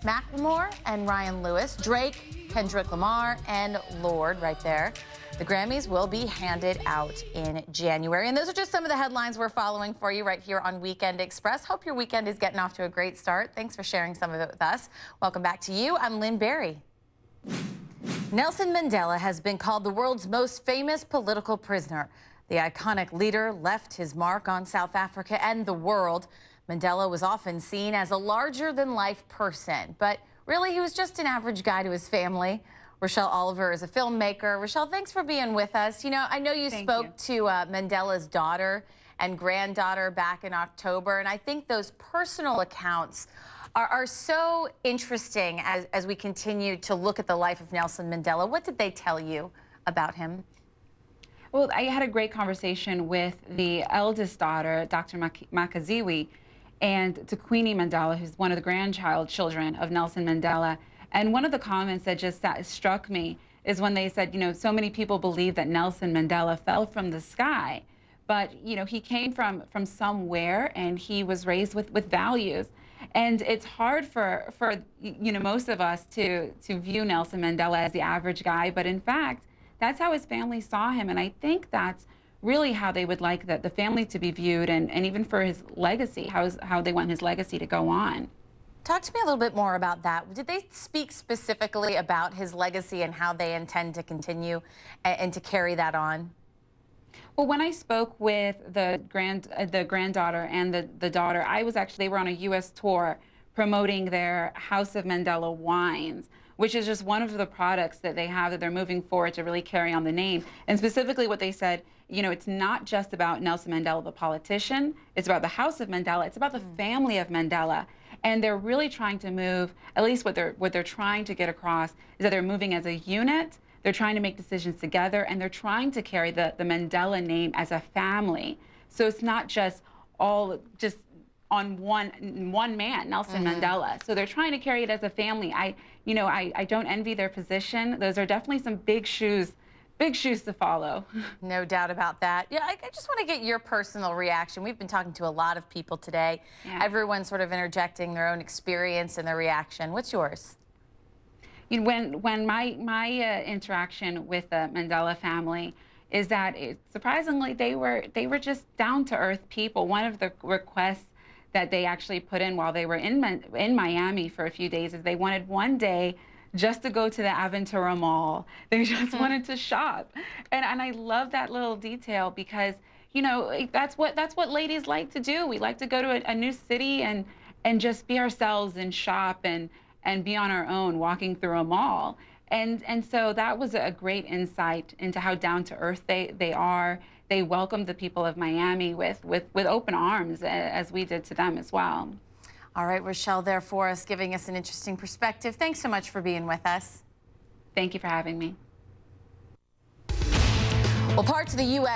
Macklemore and Ryan Lewis, Drake, Kendrick Lamar, and Lorde right there. The Grammys will be handed out in January. And those are just some of the headlines we're following for you right here on Weekend Express. Hope your weekend is getting off to a great start. Thanks for sharing some of it with us. Welcome back to you. I'm Lynn Berry. Nelson Mandela has been called the world's most famous political prisoner. The iconic leader left his mark on South Africa and the world. Mandela was often seen as a larger-than-life person, but really he was just an average guy to his family. Rochelle Oliver is a filmmaker. Rochelle, thanks for being with us. You know, I know you spoke to Mandela's daughter and granddaughter back in October, and I think those personal accounts are so interesting as we continue to look at the life of Nelson Mandela. What did they tell you about him? Well, I had a great conversation with the eldest daughter, Dr. Makaziwe, and to Queenie Mandela, who's one of the grandchildren of Nelson Mandela. And one of the comments that just struck me is when they said, you know, so many people believe that Nelson Mandela fell from the sky, but, you know, he came from somewhere and he was raised with values. And it's hard for you know, most of us to view Nelson Mandela as the average guy, but in fact, that's how his family saw him. And I think that's really how they would like the family to be viewed, and even for his legacy, how they want his legacy to go on. Talk to me a little bit more about that. Did they speak specifically about his legacy and how they intend to continue and to carry that on? Well, when I spoke with the granddaughter and the daughter, they were on a U.S. tour promoting their House of Mandela wines, which is just one of the products that they have that they're moving forward to really carry on the name. And specifically what they said, you know, it's not just about Nelson Mandela, the politician, it's about the House of Mandela, it's about the family of Mandela. And they're really trying to move, at least what they're trying to get across is that they're moving as a unit, they're trying to make decisions together, and they're trying to carry the Mandela name as a family. So it's not just all just on one man, Nelson Mandela. So they're trying to carry it as a family. I don't envy their position. Those are definitely some big shoes to follow. No doubt about that. Yeah, I just want to get your personal reaction. We've been talking to a lot of people today. Yeah. Everyone's sort of interjecting their own experience and their reaction. What's yours? You know, when my interaction with the Mandela family is that surprisingly they were just down-to-earth people. One of the requests that they actually put in while they were in Miami for a few days is they wanted one day just to go to the Aventura Mall. They just wanted to shop. And I love that little detail because, you know, that's what ladies like to do. We like to go to a new city and just be ourselves and shop and be on our own walking through a mall. And so that was a great insight into how down to earth they are. They welcomed the people of Miami with open arms, as we did to them as well. All right, Rochelle there for us, giving us an interesting perspective. Thanks so much for being with us. Thank you for having me. Well, parts of the U.S.